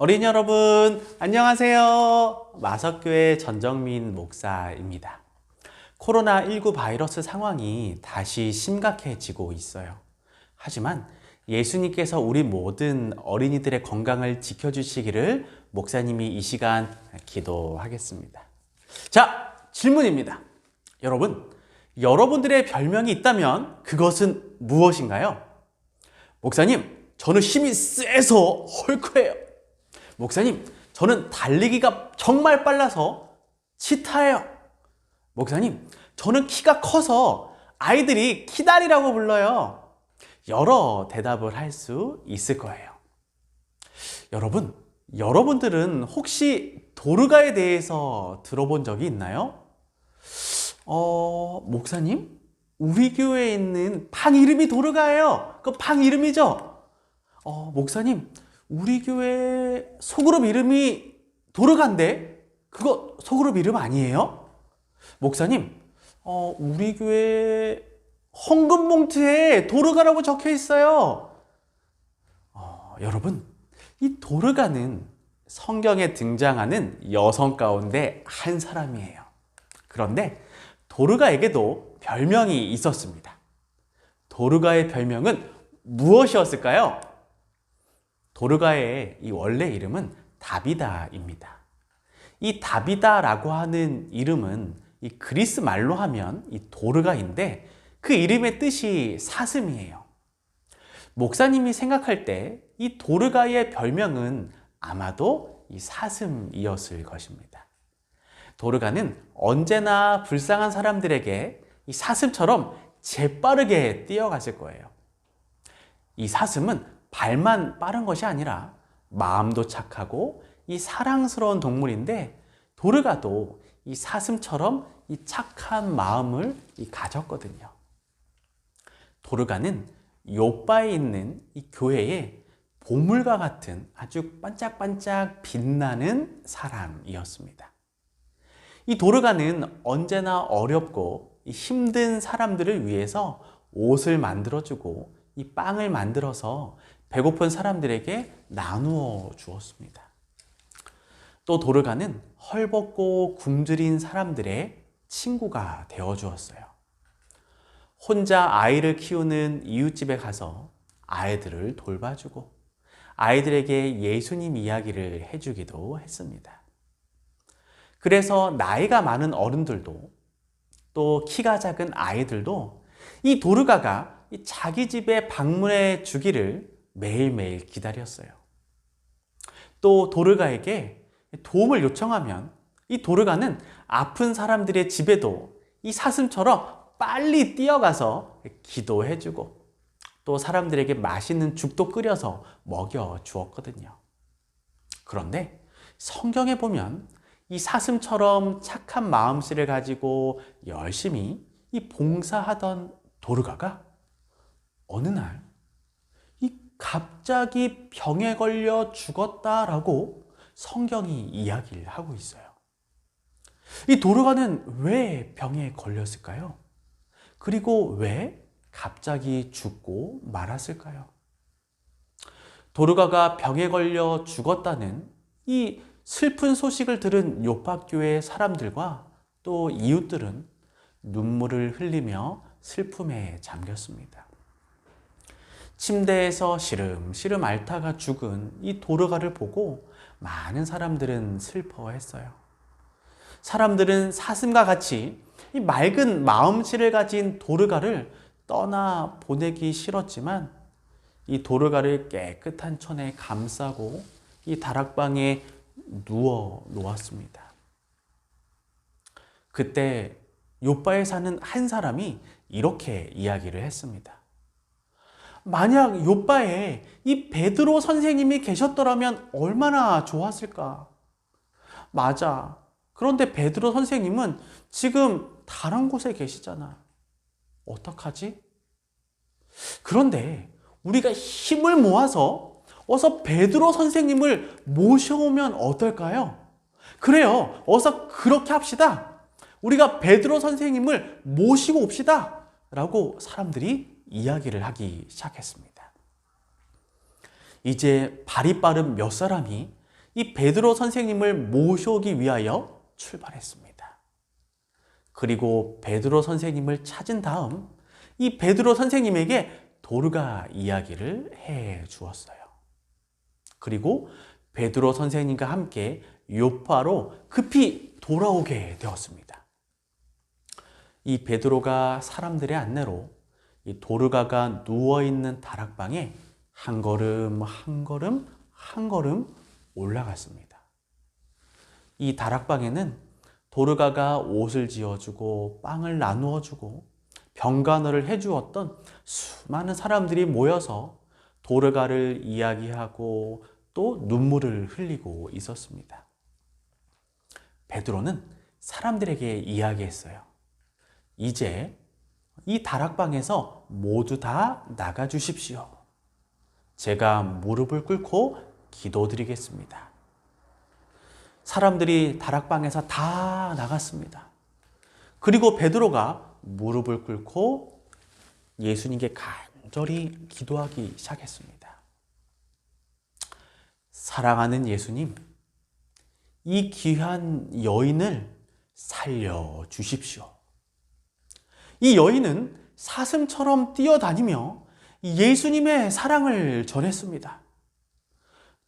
어린이 여러분, 안녕하세요. 마석교회 전정민 목사입니다. 코로나19 바이러스 상황이 다시 심각해지고 있어요. 하지만 예수님께서 우리 모든 어린이들의 건강을 지켜주시기를 목사님이 이 시간 기도하겠습니다. 자, 질문입니다. 여러분들의 별명이 있다면 그것은 무엇인가요? 목사님, 저는 힘이 세서 헐크예요. 목사님, 저는 달리기가 정말 빨라서 치타예요. 목사님, 저는 키가 커서 아이들이 키다리라고 불러요. 여러 대답을 할 수 있을 거예요. 여러분들은 혹시 도르가에 대해서 들어본 적이 있나요? 목사님, 우리 교회에 있는 방 이름이 도르가예요. 그 방 이름이죠? 목사님, 우리 교회 소그룹 이름이 도르가인데 그거 소그룹 이름 아니에요? 목사님, 우리 교회 헌금 봉투에 도르가라고 적혀 있어요. 여러분, 이 도르가는 성경에 등장하는 여성 가운데 한 사람이에요. 그런데 도르가에게도 별명이 있었습니다. 도르가의 별명은 무엇이었을까요? 도르가의 이 원래 이름은 다비다입니다. 이 다비다라고 하는 이름은 이 그리스 말로 하면 이 도르가인데 그 이름의 뜻이 사슴이에요. 목사님이 생각할 때 이 도르가의 별명은 아마도 이 사슴이었을 것입니다. 도르가는 언제나 불쌍한 사람들에게 이 사슴처럼 재빠르게 뛰어갔을 거예요. 이 사슴은 발만 빠른 것이 아니라 마음도 착하고 이 사랑스러운 동물인데 도르가도 이 사슴처럼 이 착한 마음을 가졌거든요. 도르가는 요빠에 있는 이 교회에 보물과 같은 아주 반짝반짝 빛나는 사람이었습니다. 이 도르가는 언제나 어렵고 힘든 사람들을 위해서 옷을 만들어주고 이 빵을 만들어서 배고픈 사람들에게 나누어 주었습니다. 또 도르가는 헐벗고 굶주린 사람들의 친구가 되어 주었어요. 혼자 아이를 키우는 이웃집에 가서 아이들을 돌봐주고 아이들에게 예수님 이야기를 해주기도 했습니다. 그래서 나이가 많은 어른들도 또 키가 작은 아이들도 이 도르가가 자기 집에 방문해 주기를 매일매일 기다렸어요. 또 도르가에게 도움을 요청하면 이 도르가는 아픈 사람들의 집에도 이 사슴처럼 빨리 뛰어가서 기도해주고 또 사람들에게 맛있는 죽도 끓여서 먹여 주었거든요. 그런데 성경에 보면 이 사슴처럼 착한 마음씨를 가지고 열심히 이 봉사하던 도르가가 어느 날 갑자기 병에 걸려 죽었다라고 성경이 이야기를 하고 있어요. 이 도르가는 왜 병에 걸렸을까요? 그리고 왜 갑자기 죽고 말았을까요? 도르가가 병에 걸려 죽었다는 이 슬픈 소식을 들은 요팝교회 사람들과 또 이웃들은 눈물을 흘리며 슬픔에 잠겼습니다. 침대에서 시름시름 앓다가 죽은 이 도르가를 보고 많은 사람들은 슬퍼했어요. 사람들은 사슴과 같이 이 맑은 마음씨를 가진 도르가를 떠나 보내기 싫었지만 이 도르가를 깨끗한 천에 감싸고 이 다락방에 누워 놓았습니다. 그때 요빠에 사는 한 사람이 이렇게 이야기를 했습니다. 만약 요빠에 이 베드로 선생님이 계셨더라면 얼마나 좋았을까? 맞아. 그런데 베드로 선생님은 지금 다른 곳에 계시잖아. 어떡하지? 그런데 우리가 힘을 모아서 어서 베드로 선생님을 모셔오면 어떨까요? 그래요. 어서 그렇게 합시다. 우리가 베드로 선생님을 모시고 옵시다. 라고 사람들이 이야기를 하기 시작했습니다. 이제 발이 빠른 몇 사람이 이 베드로 선생님을 모셔오기 위하여 출발했습니다. 그리고 베드로 선생님을 찾은 다음 이 베드로 선생님에게 도르가 이야기를 해 주었어요. 그리고 베드로 선생님과 함께 요파로 급히 돌아오게 되었습니다. 이 베드로가 사람들의 안내로 이 도르가가 누워있는 다락방에 한 걸음 한 걸음 한 걸음 올라갔습니다. 이 다락방에는 도르가가 옷을 지어주고 빵을 나누어주고 병간호를 해주었던 수많은 사람들이 모여서 도르가를 이야기하고 또 눈물을 흘리고 있었습니다. 베드로는 사람들에게 이야기했어요. 이제 이 다락방에서 모두 다 나가 주십시오. 제가 무릎을 꿇고 기도드리겠습니다. 사람들이 다락방에서 다 나갔습니다. 그리고 베드로가 무릎을 꿇고 예수님께 간절히 기도하기 시작했습니다. 사랑하는 예수님, 이 귀한 여인을 살려주십시오. 이 여인은 사슴처럼 뛰어다니며 예수님의 사랑을 전했습니다.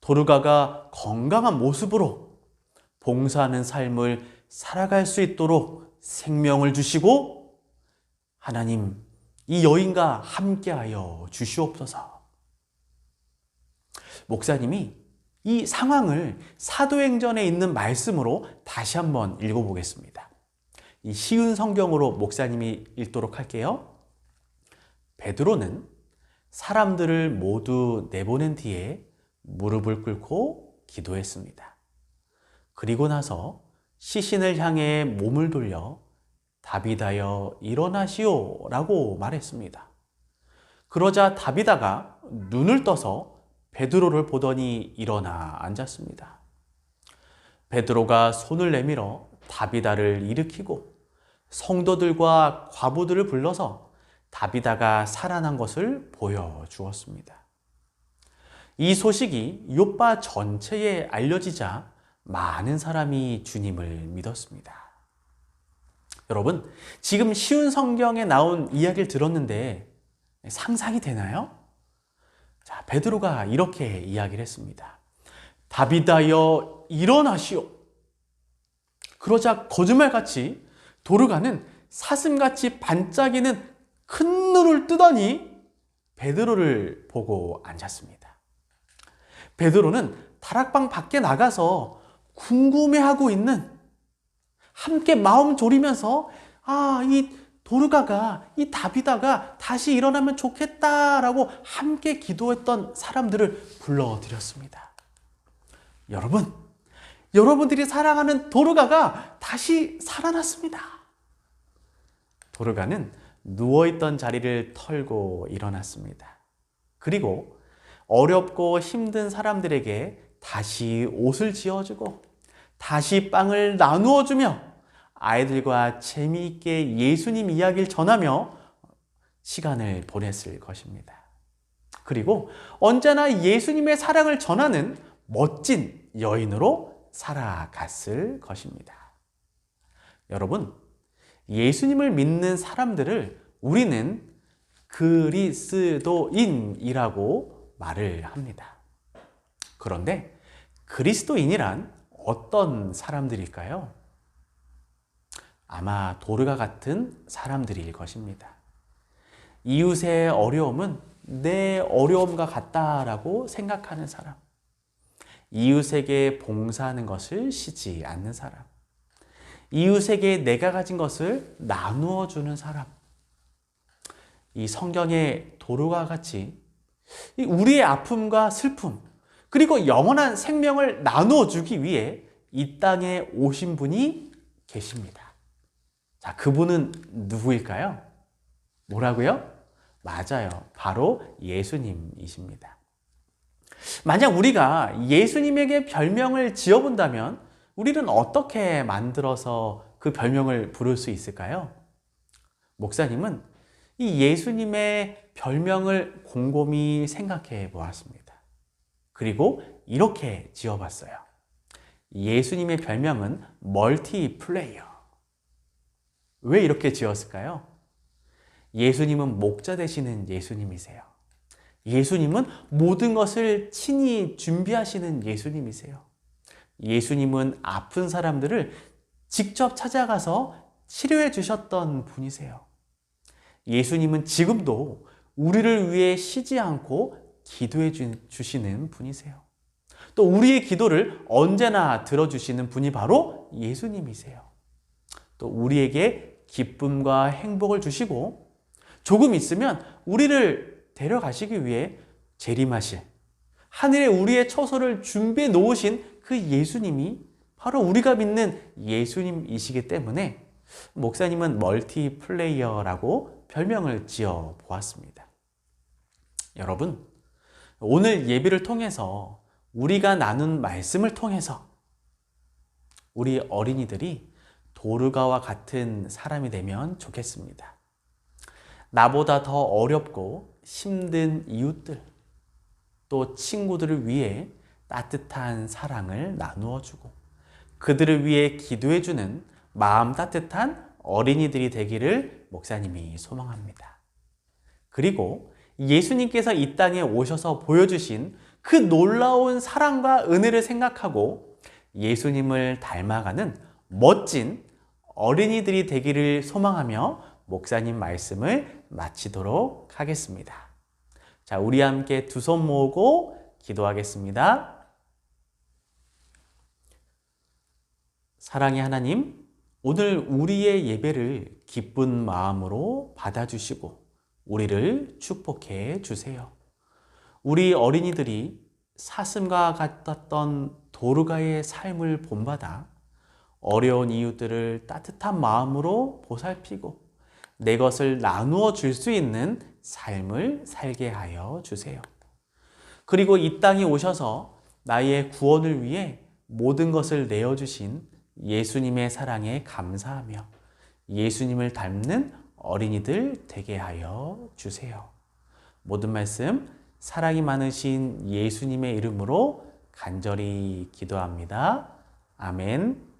도르가가 건강한 모습으로 봉사하는 삶을 살아갈 수 있도록 생명을 주시고 하나님, 이 여인과 함께하여 주시옵소서. 목사님이 이 상황을 사도행전에 있는 말씀으로 다시 한번 읽어보겠습니다. 이 쉬운 성경으로 목사님이 읽도록 할게요. 베드로는 사람들을 모두 내보낸 뒤에 무릎을 꿇고 기도했습니다. 그리고 나서 시신을 향해 몸을 돌려 다비다여 일어나시오 라고 말했습니다. 그러자 다비다가 눈을 떠서 베드로를 보더니 일어나 앉았습니다. 베드로가 손을 내밀어 다비다를 일으키고 성도들과 과부들을 불러서 다비다가 살아난 것을 보여주었습니다. 이 소식이 요파 전체에 알려지자 많은 사람이 주님을 믿었습니다. 여러분, 지금 쉬운 성경에 나온 이야기를 들었는데 상상이 되나요? 자, 베드로가 이렇게 이야기를 했습니다. 다비다여 일어나시오. 그러자 거짓말같이 도르가는 사슴같이 반짝이는 큰 눈을 뜨더니 베드로를 보고 앉았습니다. 베드로는 다락방 밖에 나가서 궁금해하고 있는, 함께 마음 졸이면서 이 도르가가, 이 다비다가 다시 일어나면 좋겠다라고 함께 기도했던 사람들을 불러드렸습니다. 여러분, 여러분들이 사랑하는 도르가가 다시 살아났습니다. 도르가는 누워있던 자리를 털고 일어났습니다. 그리고 어렵고 힘든 사람들에게 다시 옷을 지어주고 다시 빵을 나누어주며 아이들과 재미있게 예수님 이야기를 전하며 시간을 보냈을 것입니다. 그리고 언제나 예수님의 사랑을 전하는 멋진 여인으로 살아갔을 것입니다. 여러분, 예수님을 믿는 사람들을 우리는 그리스도인이라고 말을 합니다. 그런데 그리스도인이란 어떤 사람들일까요? 아마 도르가 같은 사람들일 것입니다. 이웃의 어려움은 내 어려움과 같다라고 생각하는 사람, 이웃에게 봉사하는 것을 쉬지 않는 사람, 이웃에게 내가 가진 것을 나누어 주는 사람. 이 성경의 도르가 같이 우리의 아픔과 슬픔, 그리고 영원한 생명을 나누어 주기 위해 이 땅에 오신 분이 계십니다. 자, 그분은 누구일까요? 뭐라고요? 맞아요. 바로 예수님이십니다. 만약 우리가 예수님에게 별명을 지어본다면 우리는 어떻게 만들어서 그 별명을 부를 수 있을까요? 목사님은 이 예수님의 별명을 곰곰이 생각해 보았습니다. 그리고 이렇게 지어봤어요. 예수님의 별명은 멀티플레이어. 왜 이렇게 지었을까요? 예수님은 목자 되시는 예수님이세요. 예수님은 모든 것을 친히 준비하시는 예수님이세요. 예수님은 아픈 사람들을 직접 찾아가서 치료해 주셨던 분이세요. 예수님은 지금도 우리를 위해 쉬지 않고 기도해 주시는 분이세요. 또 우리의 기도를 언제나 들어주시는 분이 바로 예수님이세요. 또 우리에게 기쁨과 행복을 주시고 조금 있으면 우리를 데려가시기 위해 재림하실 하늘에 우리의 처소를 준비해 놓으신 그 예수님이 바로 우리가 믿는 예수님이시기 때문에 목사님은 멀티플레이어라고 별명을 지어 보았습니다. 여러분, 오늘 예배를 통해서 우리가 나눈 말씀을 통해서 우리 어린이들이 도르가와 같은 사람이 되면 좋겠습니다. 나보다 더 어렵고 힘든 이웃들, 또 친구들을 위해 따뜻한 사랑을 나누어 주고 그들을 위해 기도해 주는 마음 따뜻한 어린이들이 되기를 목사님이 소망합니다. 그리고 예수님께서 이 땅에 오셔서 보여주신 그 놀라운 사랑과 은혜를 생각하고 예수님을 닮아가는 멋진 어린이들이 되기를 소망하며 목사님 말씀을 마치도록 하겠습니다. 자, 우리 함께 두 손 모으고 기도하겠습니다. 사랑의 하나님, 오늘 우리의 예배를 기쁜 마음으로 받아주시고 우리를 축복해 주세요. 우리 어린이들이 사슴과 같았던 도르가의 삶을 본받아 어려운 이웃들을 따뜻한 마음으로 보살피고 내 것을 나누어 줄 수 있는 삶을 살게 하여 주세요. 그리고 이 땅에 오셔서 나의 구원을 위해 모든 것을 내어주신 예수님의 사랑에 감사하며 예수님을 닮는 어린이들 되게 하여 주세요. 모든 말씀 사랑이 많으신 예수님의 이름으로 간절히 기도합니다. 아멘.